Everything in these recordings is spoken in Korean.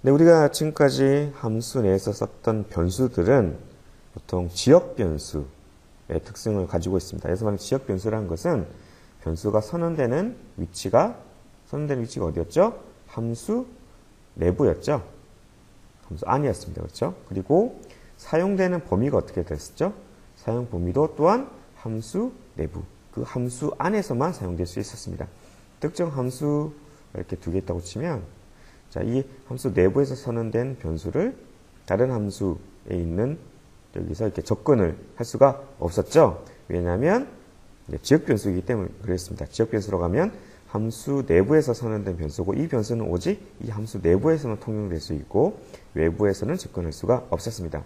네, 우리가 지금까지 함수 내에서 썼던 변수들은 보통 지역 변수의 특성을 가지고 있습니다. 그래서 만약 지역 변수라는 것은 변수가 선언되는 위치가 어디였죠? 함수 내부였죠. 함수 안이었습니다. 그렇죠? 그리고 사용되는 범위가 어떻게 됐었죠? 사용 범위도 또한 함수 내부, 그 함수 안에서만 사용될 수 있었습니다. 특정 함수 이렇게 두 개 있다고 치면, 자, 이 함수 내부에서 선언된 변수를 다른 함수에 있는 여기서 이렇게 접근을 할 수가 없었죠. 왜냐하면 지역 변수이기 때문에 그랬습니다. 지역 변수로 가면 함수 내부에서 선언된 변수고, 이 변수는 오직 이 함수 내부에서만 통용될 수 있고 외부에서는 접근할 수가 없었습니다.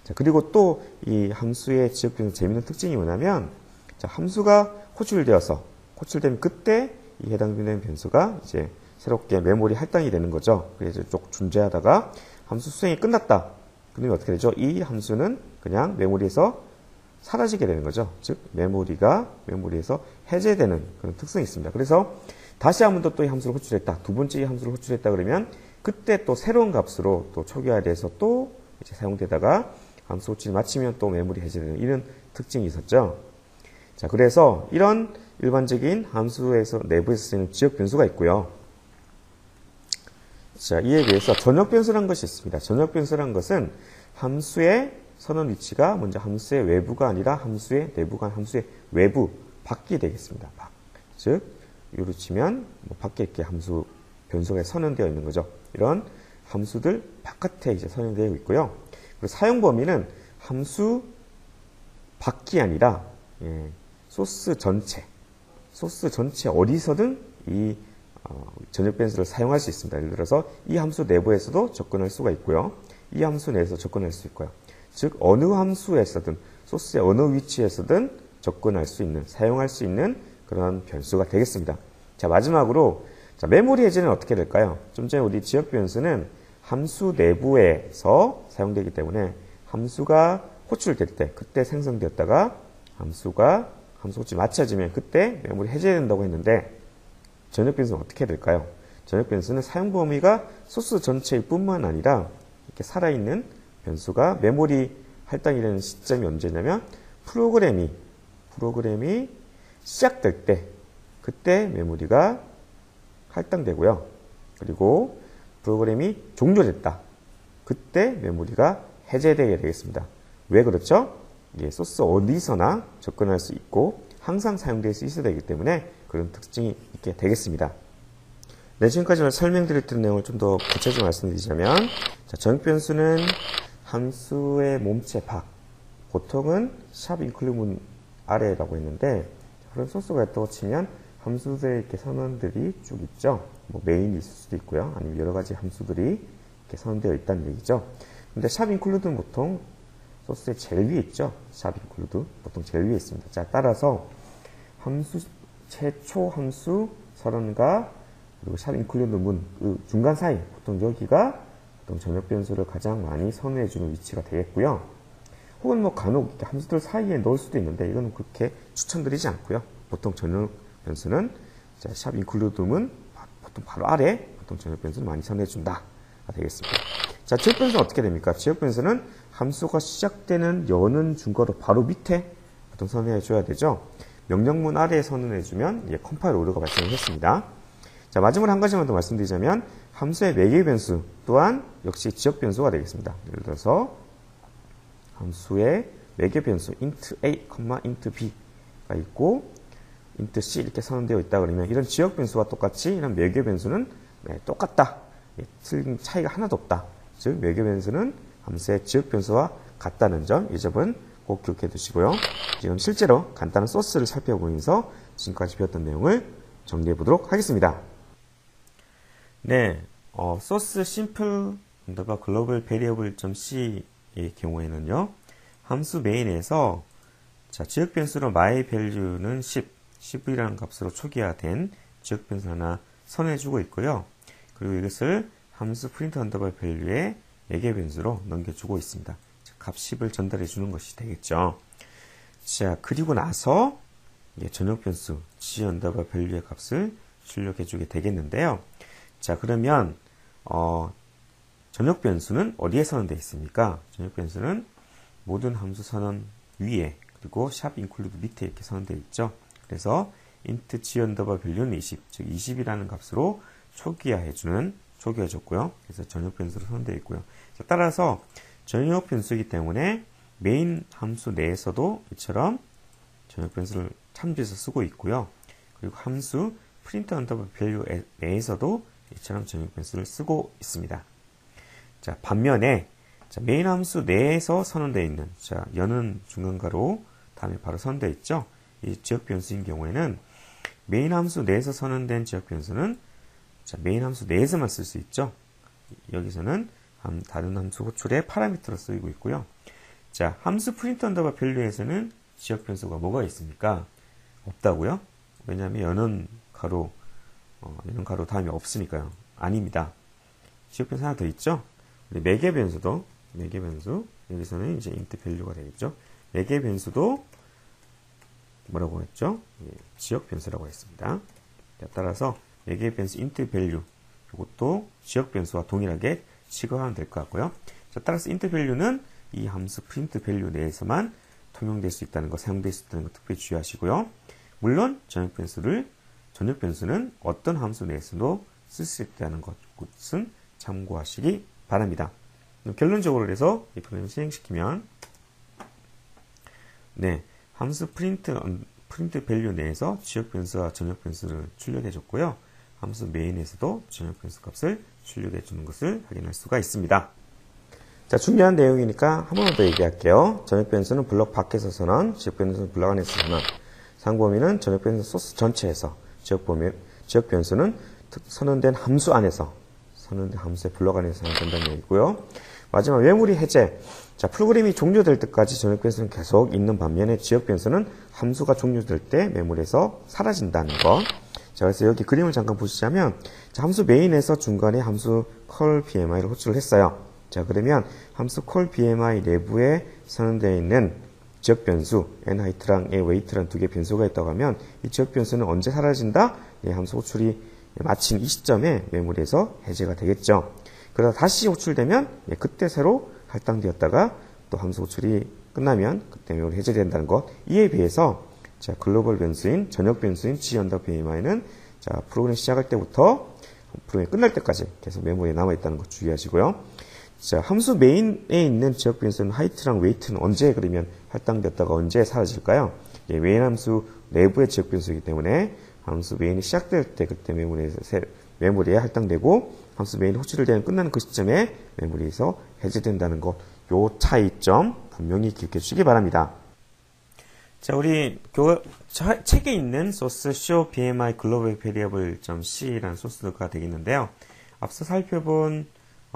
자, 그리고 또 이 함수의 지역 변수 재미있는 특징이 뭐냐면, 자, 함수가 호출되면 그때 이 해당되는 변수가 이제 새롭게 메모리 할당이 되는 거죠. 그래서 쭉 존재하다가 함수 수행이 끝났다. 그러면 어떻게 되죠? 이 함수는 그냥 메모리에서 사라지게 되는 거죠. 즉 메모리에서 해제되는 그런 특성이 있습니다. 그래서 다시 한 번 더 또 이 함수를 호출했다. 두 번째 이 함수를 호출했다 그러면 그때 또 새로운 값으로 또 초기화돼서 또 이제 사용되다가 함수 호출이 마치면 또 메모리 해제되는 이런 특징이 있었죠. 자, 그래서 이런 일반적인 함수에서 내부에서 쓰이는 지역 변수가 있고요. 자, 이에 비해서 전역 변수라는 것이 있습니다. 전역 변수라는 것은 함수의 선언 위치가 먼저 함수의 외부가 아니라 함수의 내부가 함수의 외부, 밖이 되겠습니다. 밖. 즉, 요로 치면 밖에 이렇게 함수 변수가 선언되어 있는 거죠. 이런 함수들 바깥에 이제 선언되어 있고요. 그리고 사용 범위는 함수 밖이 아니라 소스 전체 어디서든 이 전역 변수를 사용할 수 있습니다. 예를 들어서 이 함수 내부에서도 접근할 수가 있고요. 이 함수 내에서 접근할 수 있고요. 즉 어느 함수에서든 소스의 어느 위치에서든 접근할 수 있는, 사용할 수 있는 그런 변수가 되겠습니다. 자, 마지막으로 자, 메모리 해제는 어떻게 될까요? 좀 전에 우리 지역 변수는 함수 내부에서 사용되기 때문에 함수가 호출될 때 그때 생성되었다가 함수 호출이 마쳐지면 그때 메모리 해제된다고 했는데, 전역 변수는 어떻게 될까요? 전역 변수는 사용 범위가 소스 전체일 뿐만 아니라 이렇게 살아있는 변수가 메모리 할당이 되는 시점이 언제냐면 프로그램이 시작될 때 그때 메모리가 할당되고요. 그리고 프로그램이 종료됐다. 그때 메모리가 해제되게 되겠습니다. 왜 그렇죠? 소스 어디서나 접근할 수 있고 항상 사용될 수 있어야 되기 때문에 그런 특징이 있게 되겠습니다. 네, 지금까지 설명드렸던 내용을 좀 더 구체적으로 말씀드리자면, 자, 전역 변수는 함수의 몸체 밖, 보통은 샵 인클루문 아래라고 했는데, 그런 소스가 있다고 치면 함수들의 이렇게 선언들이 쭉 있죠. 뭐 메인이 있을 수도 있고요. 아니면 여러 가지 함수들이 이렇게 선언되어 있다는 얘기죠. 근데 샵 인클루드는 보통 소스의 제일 위에 있죠. 샵 인클루드 보통 제일 위에 있습니다. 자, 따라서 최초 함수 선언과 그리고 샵 인클루드 문, 그 중간 사이, 보통 여기가 보통 전역 변수를 가장 많이 선언해주는 위치가 되겠고요. 혹은 뭐 간혹 이렇게 함수들 사이에 넣을 수도 있는데 이거는 그렇게 추천드리지 않고요. 보통 전역 변수는 샵 인클루드 문 보통 바로 아래 보통 전역 변수를 많이 선언해준다 되겠습니다. 자, 지역 변수는 어떻게 됩니까? 지역 변수는 함수가 시작되는 여는 중괄호 바로 밑에 보통 선언해줘야 되죠. 명령문 아래에 선언해주면 컴파일 오류가 발생했습니다. 자, 마지막으로 한 가지만 더 말씀드리자면 함수의 매개 변수 또한 역시 지역 변수가 되겠습니다. 예를 들어서 함수의 매개 변수 int a, int b가 있고 int c 이렇게 선언되어 있다 그러면 이런 지역 변수와 똑같이 이런 매개 변수는 똑같다. 틀린 차이가 하나도 없다. 즉 매개 변수는 함수의 지역 변수와 같다는 점, 이 점은 꼭 기억해 두시고요. 지금 실제로 간단한 소스를 살펴보면서 지금까지 배웠던 내용을 정리해 보도록 하겠습니다. 네, 소스 심플 언더바 글로벌 베리어블 .c의 경우에는요, 함수 메인에서 자, 지역 변수로 my value는 10이라는 값으로 초기화된 지역 변수 하나 선해주고 있고요. 그리고 이것을 함수 프린트 언더바 value의 매개 변수로 넘겨주고 있습니다. 값 10을 전달해 주는 것이 되겠죠. 자, 그리고 나서 전역 변수 g 언더바 value의 값을 출력해 주게 되겠는데요. 자, 그러면 전역 변수는 어디에 선언되어 있습니까? 전역 변수는 모든 함수 선언 위에 그리고 샵 include 밑에 이렇게 선언되어 있죠. 그래서 int g 언더바 밸류는 20, 즉 20이라는 값으로 초기화해줬고요. 그래서 전역 변수로 선언되어 있고요. 자, 따라서 전역 변수이기 때문에 메인 함수 내에서도 이처럼 전역 변수를 참조해서 쓰고 있고요. 그리고 함수 print 언더바 밸류 내에서도 이처럼 전역 변수를 쓰고 있습니다. 자, 반면에 자, 메인 함수 내에서 선언되어 있는 자, 여는 중간가로 다음에 바로 선언되어 있죠. 이 지역 변수인 경우에는 메인 함수 내에서 선언된 지역 변수는 자, 메인 함수 내에서만 쓸 수 있죠. 여기서는 다른 함수 호출의 파라미터로 쓰이고 있고요. 자, 함수 print 언더바 밸류에서는 지역 변수가 뭐가 있습니까? 없다고요? 왜냐하면 여는 가로 다음에 없으니까요. 아닙니다. 지역 변수 하나 더 있죠? 우리 매개 변수 여기서는 이제 int 밸류가 되겠죠. 매개 변수도 뭐라고 했죠? 예, 지역 변수라고 했습니다. 자, 따라서 매개 변수 int 밸류 이것도 지역 변수와 동일하게 취급하면 될 것 같고요. 자, 따라서 int 밸류는 이 함수 print 밸류 내에서만 통용될 수 있다는 거, 사용될 수 있다는 거 특별히 주의하시고요. 물론 전역 변수는 어떤 함수 내에서도 쓸 수 있다는 것은 참고하시기 바랍니다. 결론적으로 해서 이 프로그램을 실행시키면 네, 함수 프린트 밸류 내에서 지역 변수와 전역 변수를 출력해 줬고요. 함수 메인에서도 전역 변수 값을 출력해 주는 것을 확인할 수가 있습니다. 자, 중요한 내용이니까 한 번만 더 얘기할게요. 전역 변수는 블록 밖에서 선언, 지역 변수는 블록 안에서 선언. 상범위는 전역 변수 소스 전체에서, 지역 변수는 선언된 함수 안에서, 선언된 함수의 블록 안에서 선언된다는 얘기고요. 마지막 메모리 해제. 자, 프로그램이 종료될 때까지 전역 변수는 계속 있는 반면에 지역 변수는 함수가 종료될 때 메모리에서 사라진다는 거. 자, 그래서 여기 그림을 잠깐 보시자면, 자, 함수 메인에서 중간에 함수 call bmi를 호출을 했어요. 자, 그러면 함수 call bmi 내부에 선언되어 있는 지역 변수 nheight랑 nweight랑 두 개 변수가 있다고 하면 이 지역 변수는 언제 사라진다? 이 함수 호출이 마친 이 시점에 메모리에서 해제가 되겠죠. 그러다 다시 호출되면 그때 새로 할당되었다가 또 함수 호출이 끝나면 그때 메모리 해제된다는 것. 이에 비해서 자, 글로벌 변수인 전역 변수인 g 언더 bmi는 자, 프로그램 시작할 때부터 프로그램 끝날 때까지 계속 메모리에 남아 있다는 것 주의하시고요. 자, 함수 메인에 있는 지역 변수는 height랑 weight는 언제 그러면 할당되었다가 언제 사라질까요? 예, 메인 함수 내부의 지역 변수이기 때문에 함수 메인이 시작될 때 그때 메모리에 할당되고 함수 메인 호출을 되면 끝나는 그 시점에 메모리에서 해제된다는 것. 요 차이점 분명히 기억해 주시기 바랍니다. 자, 우리 책에 있는 소스 show bmi global variable.c라는 소스가 되겠는데요. 앞서 살펴본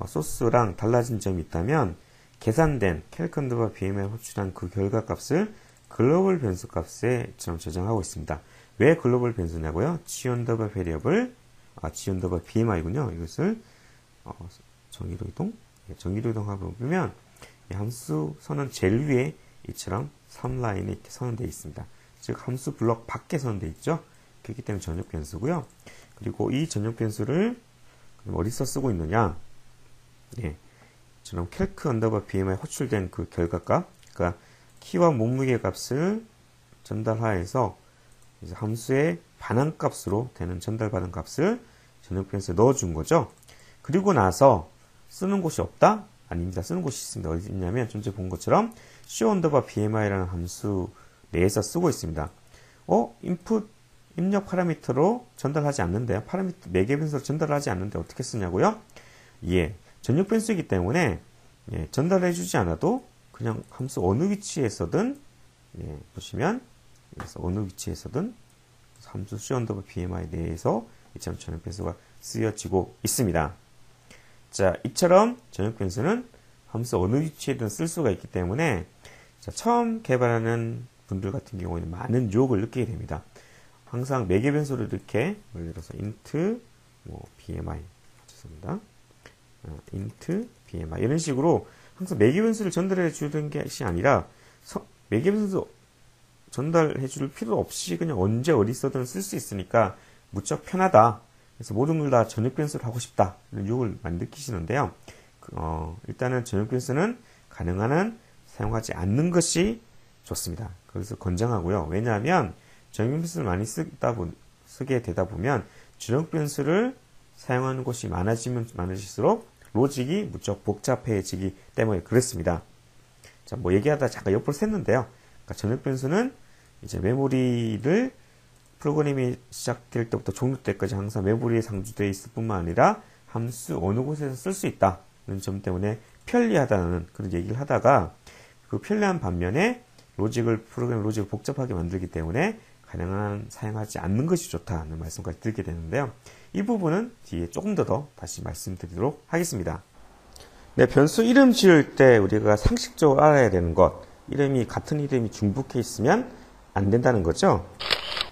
소스랑 달라진 점이 있다면 계산된 calc 언더바 bmi 호출한 그 결과값을 글로벌 변수 값에 저장하고 있습니다. 왜 글로벌 변수냐고요? g 언더바 variable, g 언더바 bmi군요. 이것을 정의로 이동하고 보면 이 함수 선언 제일 위에 이처럼 3라인에 이렇게 선언되어 있습니다. 즉 함수 블록 밖에 선언되어 있죠. 그렇기 때문에 전역 변수고요. 그리고 이 전역 변수를 어디서 쓰고 있느냐? 예, 저는 calc 언더바 bmi 호출된 그 결과값, 그러니까 키와 몸무게 값을 전달하여서 이제 함수의 반환값으로 되는 전달받은 값을 전역 변수에 넣어준 거죠. 그리고 나서 쓰는 곳이 없다? 아닙니다. 쓰는 곳이 있습니다. 어디 있냐면 전체 본 것처럼 show 언더바 bmi라는 함수 내에서 쓰고 있습니다. input 입력 파라미터로 전달하지 않는데요. 파라미터 매개 변수로 전달하지 않는데 어떻게 쓰냐고요? 예, 전역 변수이기 때문에 예, 전달해주지 않아도 그냥 함수 어느 위치에서든 예, 보시면 여기서 어느 위치에서든 함수 show 언더바 bmi 내에서 이처럼 전역 변수가 쓰여지고 있습니다. 자, 이처럼 전역 변수는 함수 어느 위치에든 쓸 수가 있기 때문에 자, 처음 개발하는 분들 같은 경우에는 많은 유혹을 느끼게 됩니다. 항상 매개 변수를 이렇게 예를 들어서 int bmi 죄송합니다. int bmi 이런 식으로 항상 매개 변수를 전달해 주는 것이 아니라 매개 변수 전달해 줄 필요 없이 그냥 언제 어디서든 쓸 수 있으니까 무척 편하다. 그래서 모든 걸 다 전역 변수를 하고 싶다. 이런 유혹을 많이 느끼시는데요. 일단은 전역 변수는 가능한 한 사용하지 않는 것이 좋습니다. 그래서 권장하고요. 왜냐하면 전역 변수를 많이 쓰게 되다 보면 전역 변수를 사용하는 곳이 많아지면 많아질수록 로직이 무척 복잡해지기 때문에 그렇습니다. 자, 뭐 얘기하다 잠깐 옆으로 샜는데요. 그러니까 전역 변수는 이제 메모리를 프로그램이 시작될 때부터 종료 때까지 항상 메모리에 상주되어 있을 뿐만 아니라 함수 어느 곳에서 쓸 수 있다는 점 때문에 편리하다는 그런 얘기를 하다가 그 편리한 반면에 프로그램 로직을 복잡하게 만들기 때문에 가능한 한 사용하지 않는 것이 좋다는 말씀까지 드리게 되는데요. 이 부분은 뒤에 조금 더 다시 말씀드리도록 하겠습니다. 네, 변수 이름 지을 때 우리가 상식적으로 알아야 되는 것, 같은 이름이 중복해 있으면 안 된다는 거죠.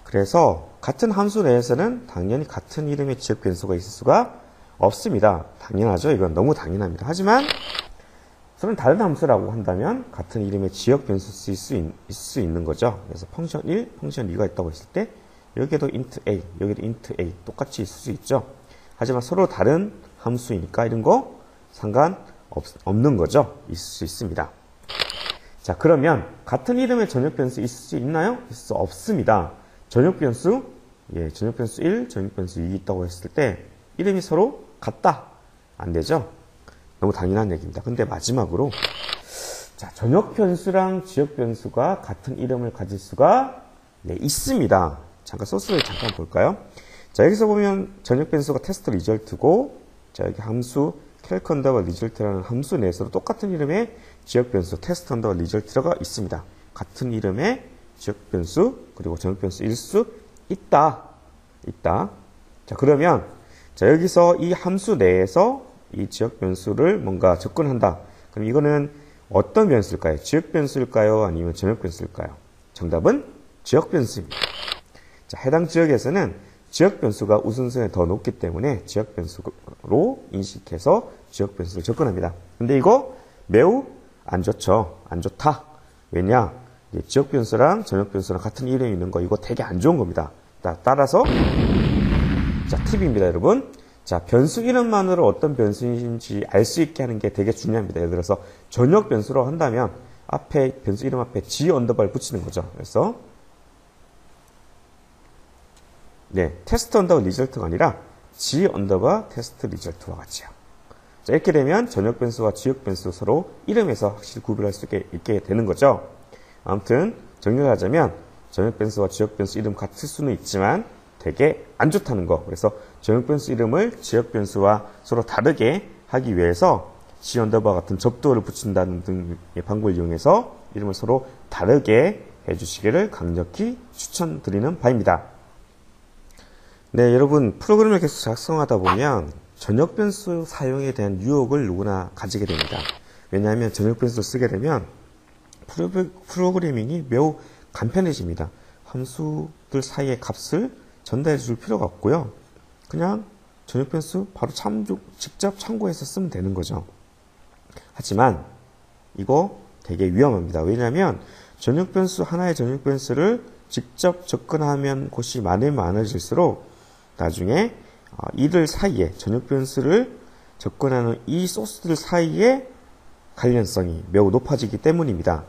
그래서 같은 함수 내에서는 당연히 같은 이름의 지역 변수가 있을 수가 없습니다. 당연하죠. 이건 너무 당연합니다. 하지만 서로 다른 함수라고 한다면 같은 이름의 지역 변수 쓸 수 있는 거죠. 그래서 펑션 1, 펑션 2가 있다고 했을 때 여기에도 int a, 여기도 int a 똑같이 있을 수 있죠. 하지만 서로 다른 함수이니까 이런 거 상관없는 거죠. 있을 수 있습니다. 자, 그러면 같은 이름의 전역 변수 있을 수 있나요? 있을 수 없습니다. 전역 변수 1, 전역 변수 2 있다고 했을 때 이름이 서로 같다. 안 되죠? 너무 당연한 얘기입니다. 근데 마지막으로 자, 전역 변수랑 지역 변수가 같은 이름을 가질 수가 있습니다. 잠깐 소스를 잠깐 볼까요? 자, 여기서 보면 전역 변수가 테스트 리절트고, 자, 여기 함수 calc underbar result라는 함수 내에서도 똑같은 이름의 지역 변수 테스트 underbar result가 있습니다. 같은 이름의 지역 변수 그리고 전역 변수일 수 있다. 자, 그러면 자, 여기서 이 함수 내에서 이 지역 변수를 뭔가 접근한다. 그럼 이거는 어떤 변수일까요? 지역 변수일까요? 아니면 전역 변수일까요? 정답은 지역 변수입니다. 자, 해당 지역에서는 지역 변수가 우선순위에 더 높기 때문에 지역 변수로 인식해서 지역 변수를 접근합니다. 근데 이거 매우 안 좋죠. 안 좋다. 왜냐? 지역 변수랑 전역 변수랑 같은 이름이 있는 거 이거 되게 안 좋은 겁니다. 따라서 자, 팁입니다, 여러분. 자, 변수 이름만으로 어떤 변수인지 알 수 있게 하는 게 되게 중요합니다. 예를 들어서 전역 변수로 한다면 변수 이름 앞에 G 언더바를 붙이는 거죠. 그래서 테스트 언더바 리절트가 아니라 G 언더바 테스트 리절트와 같이요. 자, 이렇게 되면 전역 변수와 지역 변수 서로 이름에서 확실히 구별할 수 있게 되는 거죠. 아무튼 정리를 하자면 전역 변수와 지역 변수 이름 같을 수는 있지만 되게 안 좋다는 거. 그래서 전역 변수 이름을 지역 변수와 서로 다르게 하기 위해서 G 언더바 같은 접두어를 붙인다는 등의 방법을 이용해서 이름을 서로 다르게 해주시기를 강력히 추천드리는 바입니다. 네, 여러분 프로그램을 계속 작성하다 보면 전역 변수 사용에 대한 유혹을 누구나 가지게 됩니다. 왜냐하면 전역 변수를 쓰게 되면 프로그래밍이 매우 간편해집니다. 함수들 사이의 값을 전달해 줄 필요가 없고요. 그냥 전역 변수 바로 직접 참고해서 쓰면 되는 거죠. 하지만 이거 되게 위험합니다. 왜냐하면 하나의 전역 변수를 직접 접근하면 곳이 많아질수록 나중에 이들 사이에 전역 변수를 접근하는 이 소스들 사이의 관련성이 매우 높아지기 때문입니다.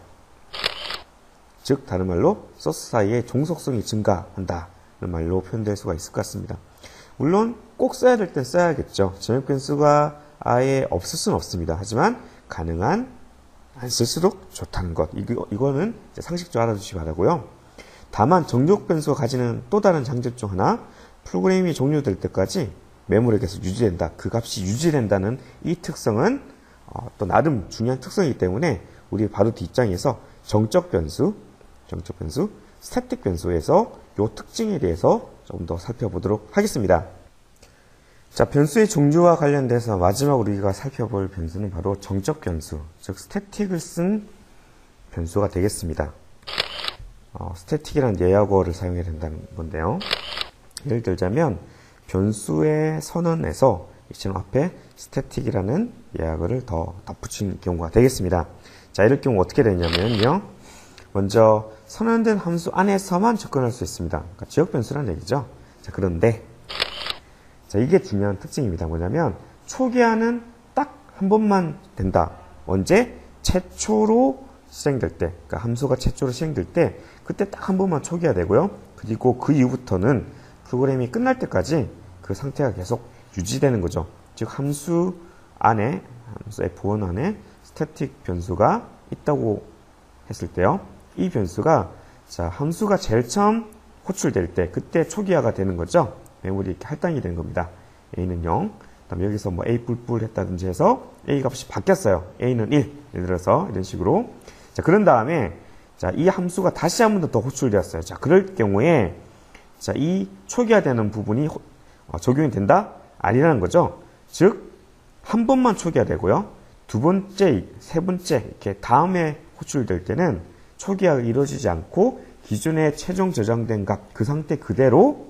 즉 다른 말로 소스 사이의 종속성이 증가한다는 말로 표현될 수가 있을 것 같습니다. 물론 꼭 써야 될 땐 써야겠죠. 전역 변수가 아예 없을 수는 없습니다. 하지만 가능한 안 쓸수록 좋다는 것. 이거는 상식적으로 알아두시기 바라고요. 다만 전역 변수가 가지는 또 다른 장점 중 하나, 프로그램이 종료될 때까지 메모리가 계속 유지된다. 그 값이 유지된다는 이 특성은 또 나름 중요한 특성이기 때문에 우리 바로 뒷장에서 정적 변수, 스태틱 변수에서 이 특징에 대해서 좀 더 살펴보도록 하겠습니다. 자, 변수의 종류와 관련돼서 마지막으로 우리가 살펴볼 변수는 바로 정적 변수, 즉 스태틱을 쓴 변수가 되겠습니다. 스태틱이라는 예약어를 사용해야 된다는 건데요. 예를 들자면 변수의 선언에서 이처럼 앞에 스태틱이라는 예약어를 더 덧붙인 경우가 되겠습니다. 자, 이럴 경우 어떻게 되냐면요. 먼저 선언된 함수 안에서만 접근할 수 있습니다. 그러니까 지역 변수라는 얘기죠. 자, 그런데 자, 이게 중요한 특징입니다. 뭐냐면 초기화는 딱 한 번만 된다. 언제? 최초로 실행될 때, 그러니까 함수가 최초로 실행될 때 그때 딱 한 번만 초기화 되고요. 그리고 그 이후부터는 프로그램이 끝날 때까지 그 상태가 계속 유지되는 거죠. 즉 함수 안에, 함수 F1 안에 스태틱 변수가 있다고 했을 때요. 이 변수가 자 함수가 제일 처음 호출될 때 그때 초기화가 되는 거죠. 메모리 이렇게 할당이 되는 겁니다. A는 0, 그다음에 여기서 뭐 A 뿔뿔 했다든지 해서 A 값이 바뀌었어요. A는 1, 예를 들어서 이런 식으로. 자 그런 다음에 자 이 함수가 다시 한 번 더 호출되었어요. 자 그럴 경우에 자 이 초기화되는 부분이 적용이 된다? 아니라는 거죠. 즉 한 번만 초기화되고요. 두 번째, 세 번째 이렇게 다음에 호출될 때는 초기화가 이루어지지 않고 기존에 최종 저장된 값 그 상태 그대로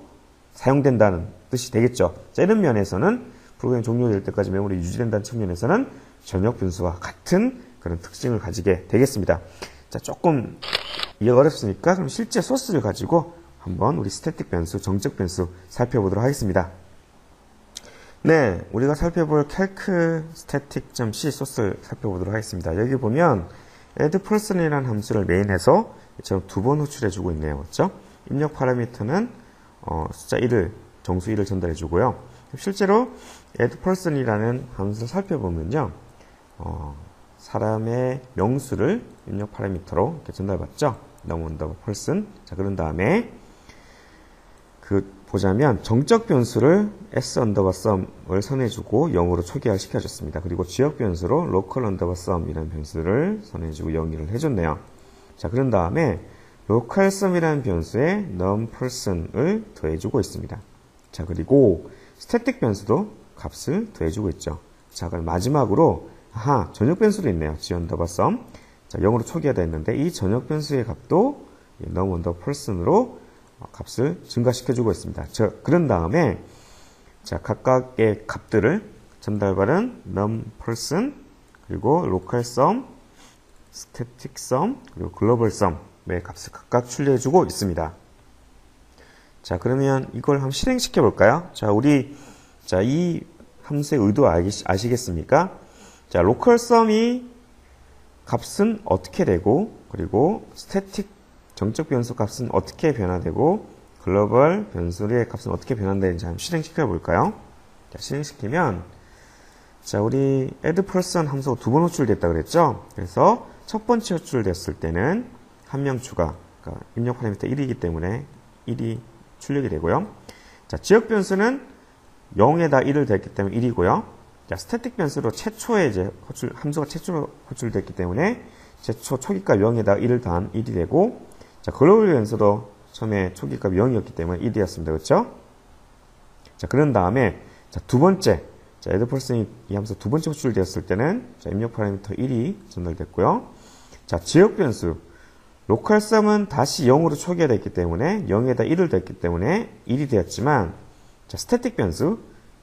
사용된다는 뜻이 되겠죠. 자, 이런 면에서는 프로그램 종료될 때까지 메모리 유지된다는 측면에서는 전역 변수와 같은 그런 특징을 가지게 되겠습니다. 자, 조금 이해가 어렵으니까 그럼 실제 소스를 가지고 한번 우리 스태틱 변수, 정적 변수 살펴보도록 하겠습니다. 네, 우리가 살펴볼 calc static.c 소스를 살펴보도록 하겠습니다. 여기 보면 addPerson이라는 함수를 메인에서 이처럼 두 번 호출해주고 있네요. 그렇죠? 입력 파라미터는 숫자 1을, 정수 1을 전달해주고요. 실제로 addPerson이라는 함수를 살펴보면요. 사람의 명수를 입력 파라미터로 이렇게 전달받죠. num_person. 자, 그런 다음에 보자면 정적 변수를 s_sum을 선해주고 0으로 초기화 시켜줬습니다. 그리고 지역 변수로 local_sum이라는 변수를 선해주고 영위를 해줬네요. 자, 그런 다음에 localSum이라는 변수에 numPerson을 더해주고 있습니다. 자, 그리고 static 변수도 값을 더해주고 있죠. 자, 그럼 마지막으로 전역 변수도 있네요. g_sum. 자, 0으로 초기화되어 있는데 이 전역 변수의 값도 num_person으로 값을 증가시켜주고 있습니다. 자, 그런 다음에 자 각각의 값들을 전달받은 numPerson 그리고 localSum, staticSum 그리고 globalSum의 값을 각각 출력해주고 있습니다. 자 그러면 이걸 한번 실행시켜 볼까요? 자 우리 이 함수의 의도 아시겠습니까? 자 localSum이 값은 어떻게 되고 그리고 static 정적 변수 값은 어떻게 변화되고 글로벌 변수의 값은 어떻게 변환되는지 한번 실행시켜 볼까요? 자, 실행시키면 자 우리 addPerson 함수가 두 번 호출됐다 그랬죠? 그래서 첫 번째 호출됐을 때는 한 명 추가, 그러니까 입력 파라미터 1이기 때문에 1이 출력이 되고요. 자 지역 변수는 0에다 1을 댔기 때문에 1이고요. 자 스태틱 변수로 최초에 이제 함수가 최초로 호출됐기 때문에 최초 초기값 0에다 1을 더한 1이 되고 자, 글로벌 변수도 처음에 초기값이 0이었기 때문에 1이었습니다. 그렇죠? 자, 그런 다음에 자, 두 번째. 자, addPerson이 이 함수 두 번째 호출되었을 때는 자, 입력 파라미터 1이 전달됐고요. 자, 지역 변수. localSum은 다시 0으로 초기화됐기 때문에 0에다 1을 댔기 때문에 1이 되었지만 자, 스태틱 변수.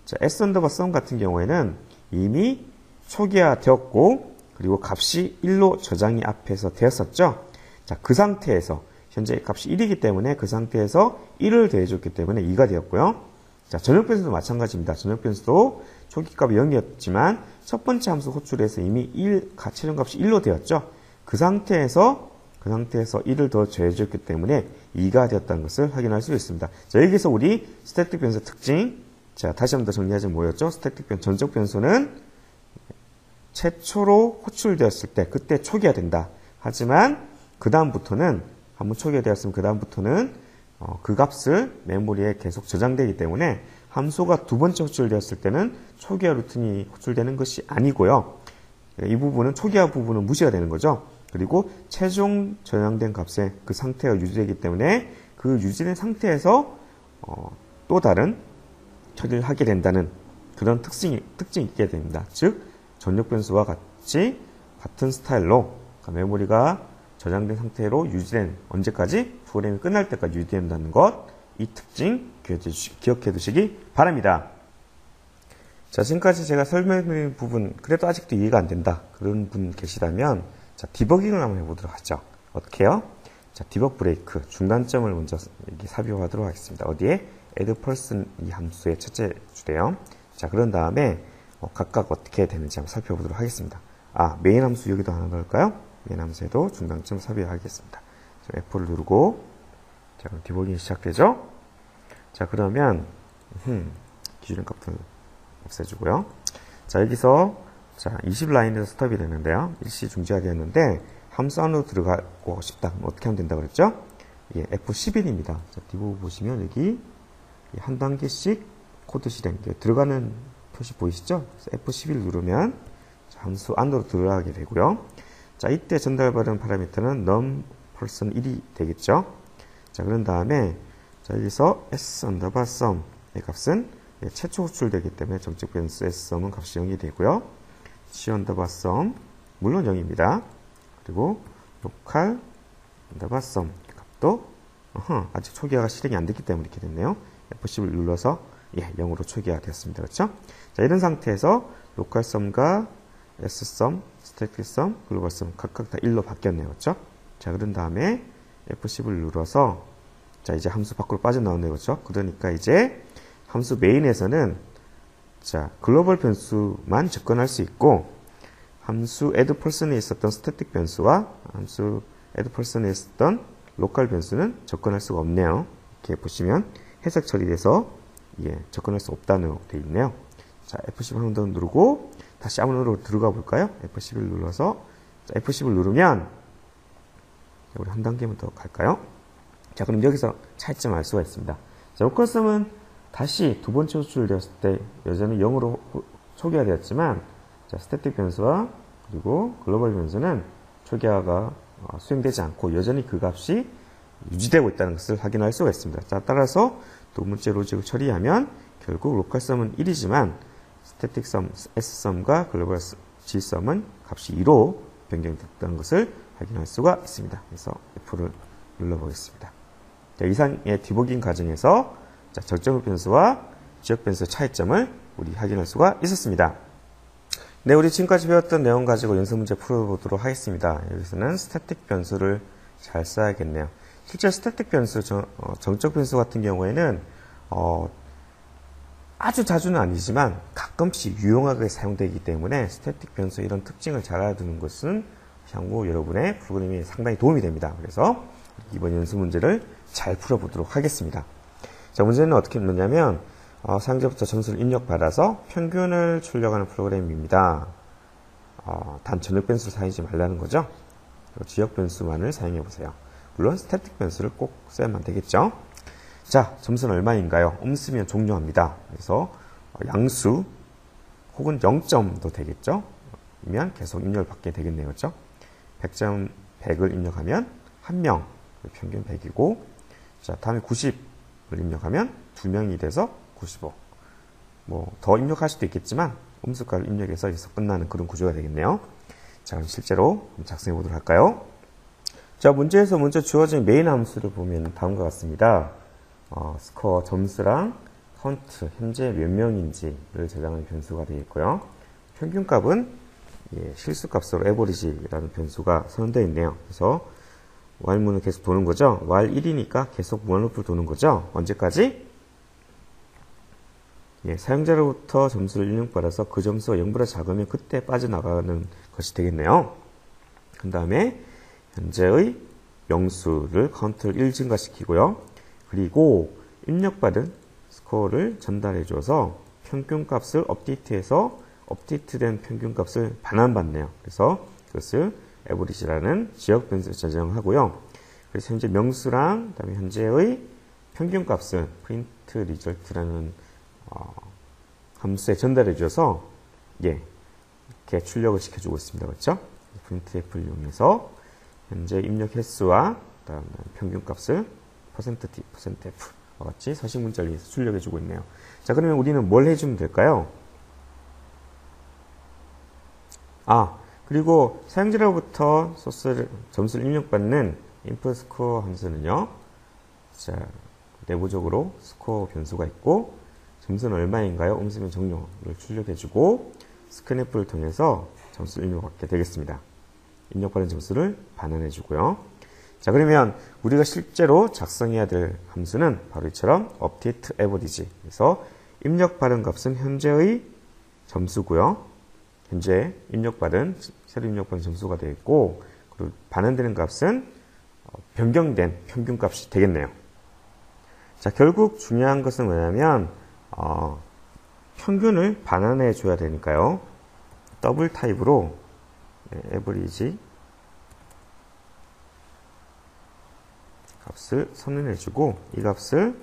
자, s_sum 같은 경우에는 이미 초기화되었고 그리고 값이 1로 저장이 앞에서 되었었죠. 자, 그 상태에서 현재 값이 1이기 때문에 그 상태에서 1을 더해줬기 때문에 2가 되었고요. 자, 전역 변수도 마찬가지입니다. 전역 변수도 초기값이 0이었지만 첫 번째 함수 호출에서 이미 최종값이 1로 되었죠. 그 상태에서 1을 더 더해줬기 때문에 2가 되었다는 것을 확인할 수 있습니다. 자, 여기서 우리 스태틱 변수 특징. 자, 다시 한번 더 정리하자면 뭐였죠? 스태틱 변수, 전적 변수는 최초로 호출되었을 때 그때 초기화 된다. 하지만 그 다음부터는 한번 초기화되었으면 그 다음부터는 그 값을 메모리에 계속 저장되기 때문에 함수가 두 번째 호출되었을 때는 초기화 루틴이 호출되는 것이 아니고요. 이 부분은 초기화 부분은 무시가 되는 거죠. 그리고 최종 저장된 값의 그 상태가 유지되기 때문에 그 유지된 상태에서 또 다른 처리를 하게 된다는 그런 특징이 있게 됩니다. 즉 전역 변수와 같은 스타일로 메모리가 저장된 상태로 유지된 언제까지? 프로그램이 끝날 때까지 유지된다는 것, 이 특징 기억해 두시기 바랍니다. 자, 지금까지 제가 설명드린 부분 그래도 아직도 이해가 안 된다 그런 분 계시다면 자, 디버깅을 한번 해보도록 하죠. 어떻게 해요? 자, 디버그 브레이크 중단점을 먼저 살펴보도록 하겠습니다. 어디에? addPerson 이 함수의 첫째 줄에요. 자, 그런 다음에 각각 어떻게 되는지 한번 살펴보도록 하겠습니다. 메인 함수 여기도 하나 넣을까요? 메인 함수에도 중간점 삽입하겠습니다. F4를 누르고, 자, 그럼 디버깅이 시작되죠? 자, 그러면, 기준의 값을 없애주고요. 자, 여기서, 자, 20라인에서 스톱이 되는데요. 일시 중지가 되었는데, 함수 안으로 들어가고 싶다. 그럼 어떻게 하면 된다 그랬죠? 예, F11입니다. 자, 디버그 보시면 여기 한 단계씩 코드 실행, 들어가는 표시 보이시죠? F11 누르면 자, 함수 안으로 들어가게 되고요. 자, 이때 전달받은 파라미터는 num person 1이 되겠죠? 자, 그런 다음에 자, 여기서 s_sum의 값은 최초 호출되기 때문에 정적 변수 s_sum은 값이 0이 되고요. g_sum 물론 0입니다. 그리고 local_sum 값도 아직 초기화가 실행이 안 됐기 때문에 이렇게 됐네요. F10을 눌러서 0으로 초기화가 되었습니다. 그렇죠? 자, 이런 상태에서 local_sum과 s_sum, static_sum, global_sum 각각 다 1로 바뀌었네요. 그렇죠? 자, 그런 다음에 F10을 눌러서 자, 이제 함수 밖으로 빠져나오네요. 그렇죠? 그러니까 이제 함수 메인에서는 자, 글로벌 변수만 접근할 수 있고 함수 addPerson에 있었던 스태틱 변수와 함수 addPerson에 있었던 로컬 변수는 접근할 수가 없네요. 이렇게 보시면 해석 처리돼서 접근할 수 없다는 되어 있네요. 자, F10 한 번 더 누르고 다시 아무로 들어가 볼까요? F11 눌러서 자, F10을 누르면 우리 한 단계만 더 갈까요? 자, 그럼 여기서 차이점을 알 수가 있습니다. 자, 로컬썸은 다시 두 번째 호출되었을 때 여전히 0으로 초기화 되었지만 자, 스태틱 변수와 그리고 글로벌 변수는 초기화가 수행되지 않고 여전히 그 값이 유지되고 있다는 것을 확인할 수가 있습니다. 자, 따라서 두 번째 로직을 처리하면 결국 로컬 썸은 1이지만 스태틱 썸, s썸과 글로벌 g썸은 값이 2로 변경됐다는 것을 확인할 수가 있습니다. 그래서 F를 눌러보겠습니다. 자, 이상의 디버깅 과정에서 자, 적정 변수와 지역 변수의 차이점을 우리 확인할 수가 있었습니다. 네, 우리 지금까지 배웠던 내용 가지고 연습 문제 풀어보도록 하겠습니다. 여기서는 스태틱 변수를 잘 써야겠네요. 실제 스태틱 변수, 정적 변수 같은 경우에는 아주 자주는 아니지만 가끔씩 유용하게 사용되기 때문에 스태틱 변수 이런 특징을 잘 알아두는 것은 향후 여러분의 프로그래밍에 상당히 도움이 됩니다. 그래서 이번 연습 문제를 잘 풀어보도록 하겠습니다. 자, 문제는 어떻게 넣냐면 사용자부터 점수를 입력받아서 평균을 출력하는 프로그램입니다. 단 전역 변수를 사용하지 말라는 거죠. 지역 변수만을 사용해 보세요. 물론 스태틱 변수를 꼭 써야만 되겠죠. 자, 점수는 얼마인가요? 쓰면 종료합니다. 그래서 양수 혹은 0점도 되겠죠. 이면 계속 입력을 받게 되겠네요. 그렇죠? 100점 100을 입력하면 1명, 평균 100이고 자, 다음에 90을 입력하면 2명이 돼서 95. 뭐 더 입력할 수도 있겠지만 음수값을 입력해서 여기서 끝나는 그런 구조가 되겠네요. 자, 그럼 실제로 작성해 보도록 할까요? 자, 문제에서 먼저 주어진 메인 함수를 보면 다음과 같습니다. 스코어 점수랑 카운트 현재 몇 명인지를 저장하는 변수가 되겠고요. 평균값은 실수값으로 에버리지라는 변수가 선언되어 있네요. 그래서 while문은 계속 도는 거죠. while 1이니까 계속 무한루프를 도는 거죠. 언제까지? 사용자로부터 점수를 입력받아서 그 점수가 0보다 작으면 그때 빠져나가는 것이 되겠네요. 그 다음에 현재의 명수를 카운트를 1 증가시키고요. 그리고 입력받은 스코어를 전달해 줘서 평균값을 업데이트해서 업데이트된 평균값을 반환받네요. 그래서 그것을 average라는 지역 변수에 저장하고요. 그래서 현재 명수랑 그다음에 현재의 평균값을 print result라는 함수에 전달해 줘서 이렇게 출력을 시켜주고 있습니다. 그렇죠? printf를 이용해서 현재 입력 횟수와 그다음에 평균값을 %t, %f와 같이 서식 문자를 위해서 출력해 주고 있네요. 자, 그러면 우리는 뭘 해주면 될까요? 그리고 사용자로부터 점수를 입력받는 input score 함수는요. 자, 내부적으로 스코어 변수가 있고 점수는 얼마인가요? 쓰면 종료를 출력해주고 스캔F를 통해서 점수를 입력받게 되겠습니다. 입력받은 점수를 반환해주고요. 자, 그러면 우리가 실제로 작성해야 될 함수는 바로 이처럼 update average. 그래서 입력받은 값은 현재의 점수고요. 현재 새로 입력받은 점수가 되어 있고, 그리고 반환되는 값은 변경된 평균값이 되겠네요. 자, 결국 중요한 것은 뭐냐면 평균을 반환해 줘야 되니까요. 더블 타입으로 에버리지 값을 선언해 주고 이 값을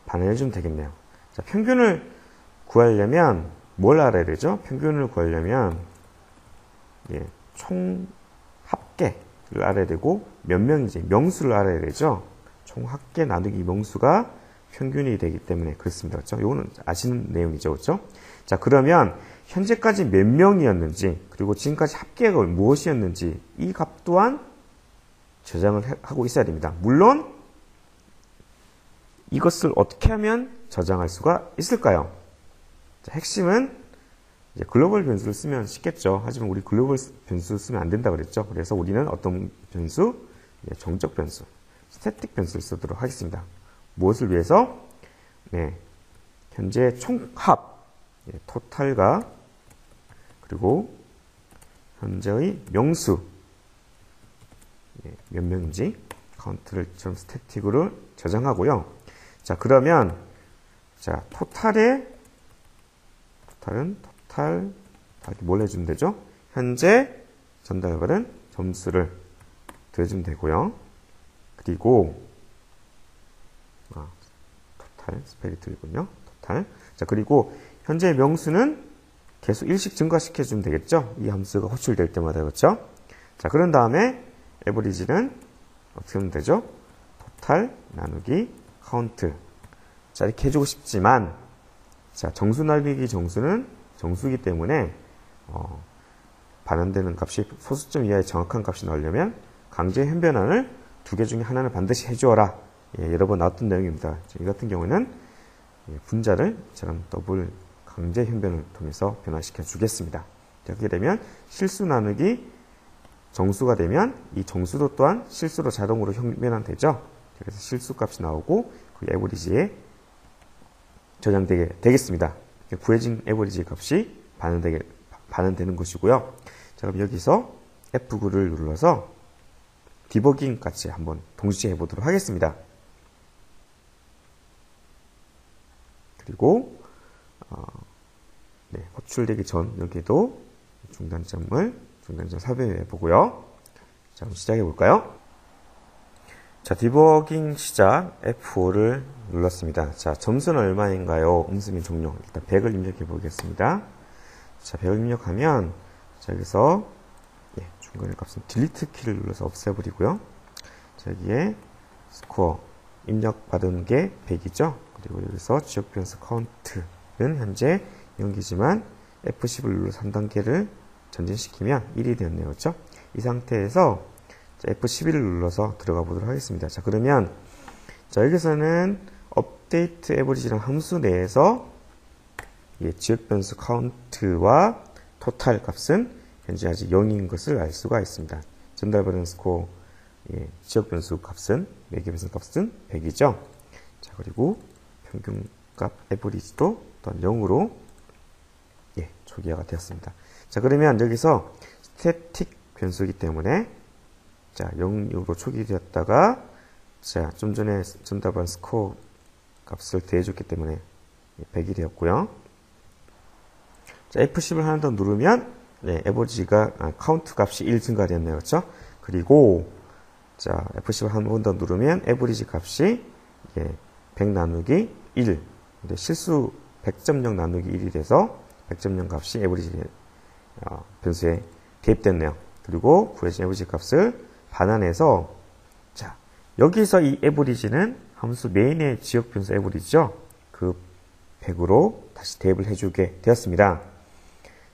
반환해 주면 되겠네요. 자, 평균을 구하려면 뭘 알아야 되죠? 평균을 구하려면 총 합계를 알아야 되고 몇 명인지 명수를 알아야 되죠. 총 합계 나누기 명수가 평균이 되기 때문에 그렇습니다. 그렇죠? 이거는 아시는 내용이죠. 그렇죠? 자, 그러면 현재까지 몇 명이었는지 그리고 지금까지 합계가 무엇이었는지 이 값 또한 저장을 하고 있어야 됩니다. 물론 이것을 어떻게 하면 저장할 수가 있을까요? 자, 핵심은 이제 글로벌 변수를 쓰면 쉽겠죠. 하지만 우리 글로벌 변수 쓰면 안 된다 그랬죠. 그래서 우리는 어떤 변수? 정적 변수, 스태틱 변수를 쓰도록 하겠습니다. 무엇을 위해서? 현재 총합, 토탈과 그리고 현재의 명수, 몇 명인지 카운트를 좀 스태틱으로 저장하고요. 자, 그러면 토탈은 토탈 뭘 해주면 되죠? 현재 전달받은 점수를 더해주면 되고요. 그리고 토탈 스페리트이군요. 토탈. 자, 그리고 현재 명수는 계속 일씩 증가시켜주면 되겠죠? 이 함수가 호출될 때마다. 그렇죠? 자, 그런 다음에 에버리지는 어떻게 하면 되죠? 토탈 나누기 카운트. 자, 이렇게 해주고 싶지만, 자, 정수 나누기 정수는 정수이기 때문에 반환되는 값이 소수점 이하의 정확한 값이 나오려면 강제 현변환을 두 개 중에 하나는 반드시 해주어라. 여러 번 나왔던 내용입니다. 이 같은 경우는 분자를 저런 더블 강제 현변을 통해서 변화시켜 주겠습니다. 자, 그렇게 되면 실수 나누기 정수가 되면 이 정수도 또한 실수로 자동으로 현변환되죠. 그래서 실수 값이 나오고 그 에버리지에 저장되게 되겠습니다. 구해진 에버리지 값이 반환되는 것이고요. 자, 그럼 여기서 F9를 눌러서 디버깅 같이 한번 동시에 해보도록 하겠습니다. 그리고 호출되기 전 여기도 중단점 삽입해 보고요. 자, 그럼 시작해 볼까요? 자, 디버깅 시작 F5를 눌렀습니다. 자, 점수는 얼마인가요? 음수민 종료. 일단 100을 입력해 보겠습니다. 자, 100을 입력하면 자, 여기서 중간에 값은 딜리트 키를 눌러서 없애버리고요. 자, 여기에 스코어 입력받은 게 100이죠. 그리고 여기서 지역 변수 카운트는 현재 0이지만 F10을 눌러서 3단계를 전진시키면 1이 되었네요. 그렇죠? 이 상태에서 F11을 눌러서 들어가 보도록 하겠습니다. 자, 그러면 자, 여기서는 업데이트 에버리지라는 함수 내에서 지역 변수 카운트와 토탈 값은 현재 아직 0인 것을 알 수가 있습니다. 전달받은 스코어 지역 변수 값은 매개 변수 값은 100이죠. 자, 그리고 평균값 에버리지도 또한 0으로 초기화가 되었습니다. 자, 그러면 여기서 스태틱 변수이기 때문에 자, 0으로 초기되었다가 자, 좀 전에 전달받은 스코어 값을 더해줬기 때문에 100이 되었고요. 자, F10을 하나 더 누르면 에버리지가 카운트 값이 1 증가되었네요. 그렇죠? 그리고 자, F10을 한 번 더 누르면 에버리지 값이 100 나누기 1. 근데 실수 100.0 나누기 1이 돼서 100.0 값이 에버리지 변수에 대입됐네요. 그리고 구해진 에버리지 값을 반환해서 자, 여기서 이 에버리지는 함수 메인의 지역 변수 에버리지죠. 그 100으로 다시 대입을 해주게 되었습니다.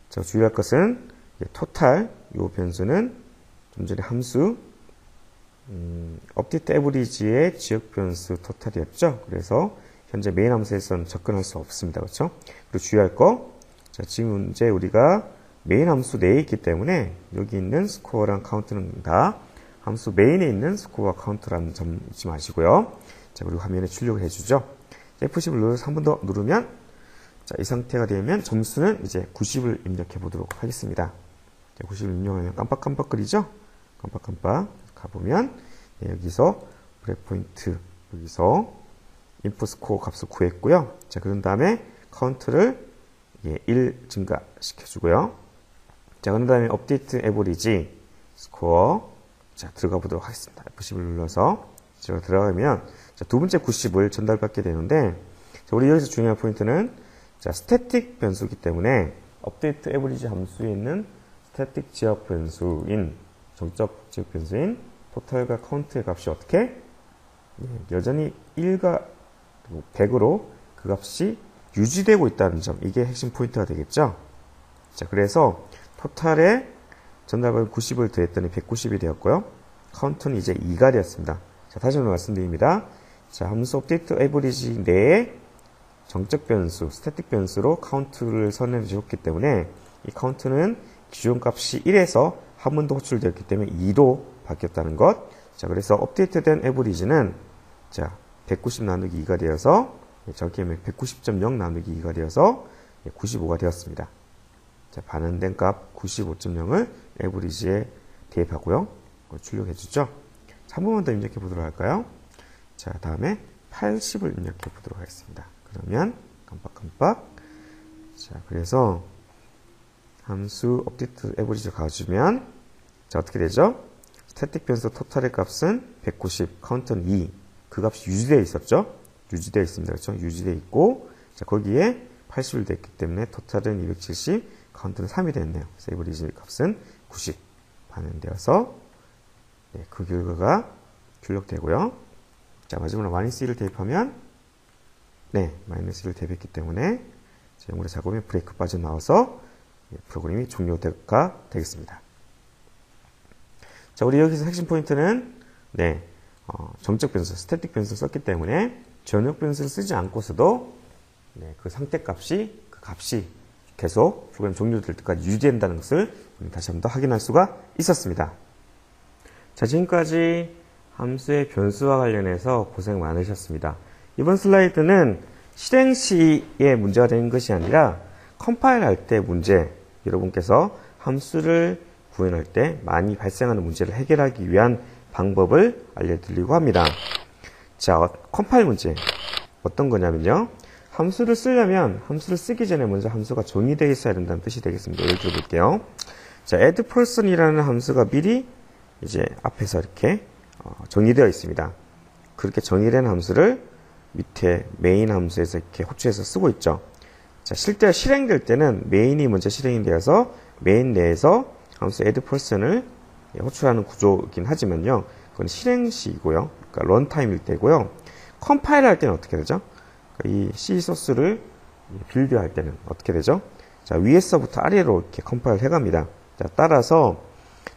자, 주의할 것은 토탈 이 변수는 좀 전에 함수 업데이트 에버리지의 지역 변수 토탈이었죠. 그래서 현재 메인 함수에서는 접근할 수 없습니다. 그렇죠? 그리고 주의할 거, 자, 지금 현재 우리가 메인 함수 내에 있기 때문에 여기 있는 스코어랑 카운트는 다 함수 메인에 있는 스코어와 카운트라는 점 잊지 마시고요. 자, 그리고 화면에 출력을 해주죠. F10을 눌러서 한 번 더 누르면 자, 이 상태가 되면 점수는 이제 90을 입력해 보도록 하겠습니다. 90을 입력하면 깜빡깜빡거리죠? 깜빡깜빡 가보면 여기서 브레이크포인트 여기서 인풋 스코어 값을 구했고요. 자, 그런 다음에 카운트를 1 증가시켜주고요. 자, 그런 다음에 업데이트 에버리지 스코어 자, 들어가 보도록 하겠습니다. F10을 눌러서 제가 들어가면 자, 두 번째 90을 전달받게 되는데 자, 우리 여기서 중요한 포인트는 자, 스태틱 변수이기 때문에 업데이트 에버리지 함수에 있는 스태틱 지역 변수인 정적 지역 변수인 토탈과 카운트의 값이 어떻게 여전히 1과 100으로 그 값이 유지되고 있다는 점 이게 핵심 포인트가 되겠죠. 자, 그래서 토탈에 전달받은 90을 더했더니 190이 되었고요. 카운트는 이제 2가 되었습니다. 자, 다시 한번 말씀드립니다. 자, 함수 업데이트 에버리지 내에 정적 변수, 스태틱 변수로 카운트를 선언해 주었기 때문에 이 카운트는 기존 값이 1에서 한 번 더 호출되었기 때문에 2로 바뀌었다는 것. 자, 그래서 업데이트된 에버리지는 자, 190 나누기 2가 되어서 정확히 하면 190.0 나누기 2가 되어서 95가 되었습니다. 자, 반환된 값 95.0을 에버리지에 대입하고요. 출력해 주죠. 자, 한 번만 더 입력해 보도록 할까요? 자, 다음에 80을 입력해 보도록 하겠습니다. 그러면 깜빡깜빡. 자, 그래서 함수 업데이트 에버리지를 가주면 자, 어떻게 되죠? 스태틱 변수 토탈의 값은 190, 카운트는 2. 그 값이 유지되어 있었죠? 유지되어 있습니다. 그렇죠? 유지되어 있고, 자, 거기에 80을 됐기 때문에 토탈은 270, 카운트는 3이 됐네요. 그래서 에버리지 값은 90 반영되어서, 네, 그 결과가 출력되고요. 자, 마지막으로 마이너스 1을 대입하면, 네, 마이너스 1을 대입했기 때문에, 영문의 작업이 브레이크 빠져나와서, 프로그램이 종료가 되겠습니다. 자, 우리 여기서 핵심 포인트는, 네, 정적 변수, 스태틱 변수를 썼기 때문에 전역 변수를 쓰지 않고서도 네, 그 상태 값이 계속 프로그램 종료될 때까지 유지된다는 것을 다시 한번 더 확인할 수가 있었습니다. 자, 지금까지 함수의 변수와 관련해서 고생 많으셨습니다. 이번 슬라이드는 실행 시에 문제가 되는 것이 아니라 컴파일할 때 문제, 여러분께서 함수를 구현할 때 많이 발생하는 문제를 해결하기 위한 방법을 알려드리려고 합니다. 자, 컴파일 문제 어떤 거냐면요. 함수를 쓰려면 함수를 쓰기 전에 먼저 함수가 정의되어 있어야 된다는 뜻이 되겠습니다. 예를 들어 볼게요. 자, add person이라는 함수가 미리 이제 앞에서 이렇게 정의되어 있습니다. 그렇게 정의된 함수를 밑에 메인 함수에서 이렇게 호출해서 쓰고 있죠. 자, 실제 실행될 때는 메인이 먼저 실행이 되어서 메인 내에서 함수 add person을 호출하는 구조이긴 하지만요. 그건 실행 시이고요. 그러니까 런타임일 때고요. 컴파일 할 때는 어떻게 되죠? 이 C 소스를 빌드할 때는 어떻게 되죠? 자, 위에서부터 아래로 이렇게 컴파일 해갑니다. 자, 따라서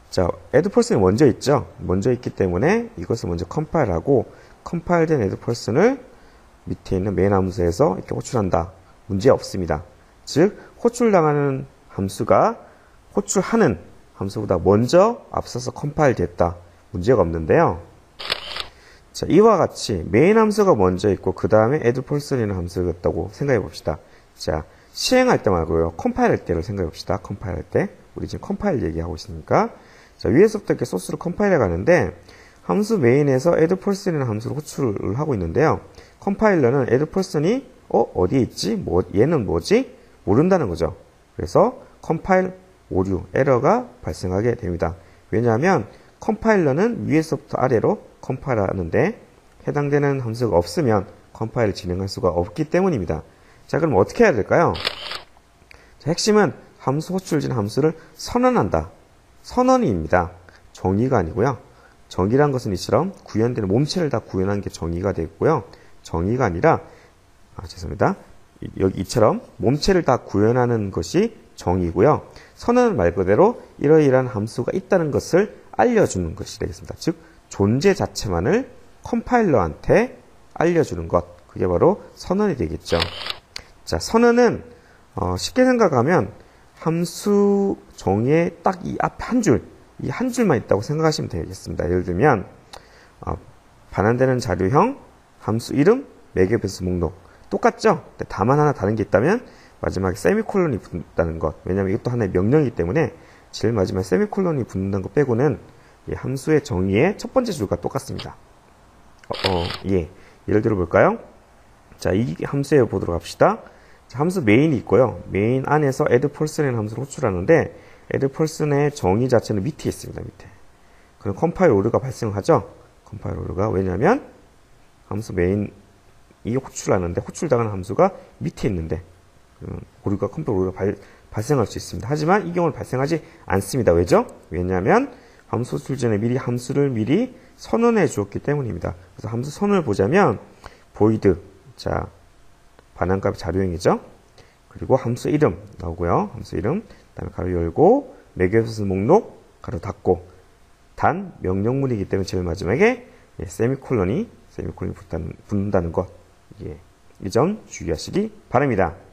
자, add person이 먼저 있죠. 먼저 있기 때문에 이것을 먼저 컴파일하고 컴파일된 add person을 밑에 있는 메인 함수에서 이렇게 호출한다. 문제 없습니다. 즉, 호출당하는 함수가 호출하는 함수보다 먼저 앞서서 컴파일 됐다. 문제가 없는데요. 자, 이와 같이 메인 함수가 먼저 있고 그 다음에 add person이라는 함수가 있다고 생각해 봅시다. 자, 실행할 때 말고요. 컴파일 할 때를 생각해 봅시다. 컴파일 할 때. 우리 지금 컴파일 얘기하고 있으니까. 자, 위에서부터 이렇게 소스를 컴파일해 가는데 함수 메인에서 add person이라는 함수를 호출을 하고 있는데요. 컴파일러는 add person이 어디에 있지? 얘는 뭐지? 모른다는 거죠. 그래서 컴파일 오류, 에러가 발생하게 됩니다. 왜냐하면 컴파일러는 위에서부터 아래로 컴파일하는데 해당되는 함수가 없으면 컴파일을 진행할 수가 없기 때문입니다. 자, 그럼 어떻게 해야 될까요? 자, 핵심은 함수 호출진 함수를 선언한다. 선언입니다. 정의가 아니고요. 정의란 것은 이처럼 구현되는 몸체를 다 구현한 게 정의가 되고요. 정의가 아니라 죄송합니다. 여기 이처럼 몸체를 다 구현하는 것이 정의고요. 선언은 말 그대로 이러이러한 함수가 있다는 것을 알려주는 것이 되겠습니다. 즉 존재 자체만을 컴파일러한테 알려주는 것. 그게 바로 선언이 되겠죠. 자, 선언은 쉽게 생각하면 함수 정의의 딱 이 앞 한 줄, 이 한 줄만 있다고 생각하시면 되겠습니다. 예를 들면 반환되는 자료형, 함수 이름, 매개 변수 목록. 똑같죠? 다만 하나 다른 게 있다면 마지막에 세미콜론이 붙는다는 것. 왜냐면 이것도 하나의 명령이기 때문에 제일 마지막에 세미콜론이 붙는다는 것 빼고는 이 함수의 정의의 첫 번째 줄과 똑같습니다. 예. 예를 들어 볼까요? 자, 이 함수에 보도록 합시다. 자, 함수 메인이 있고요. 메인 안에서 addPerson이라는 함수를 호출하는데 addPerson의 정의 자체는 밑에 있습니다. 밑에. 그럼 컴파일 오류가 발생하죠? 컴파일 오류가. 왜냐하면 함수 메인이 호출하는데 호출당하는 함수가 밑에 있는데 오류가 컴파일 오류가 발생할 수 있습니다. 하지만 이 경우는 발생하지 않습니다. 왜죠? 왜냐하면 함수 호출 전에 미리 함수를 미리 선언해 주었기 때문입니다. 그래서 함수 선언을 보자면 void, 자 반환값 자료형이죠. 그리고 함수 이름 나오고요. 함수 이름, 그다음에 가로 열고 매개소스 목록 가로 닫고 단 명령문이기 때문에 제일 마지막에 세미콜론이 붙는다는 것. 이 점 주의하시기 바랍니다.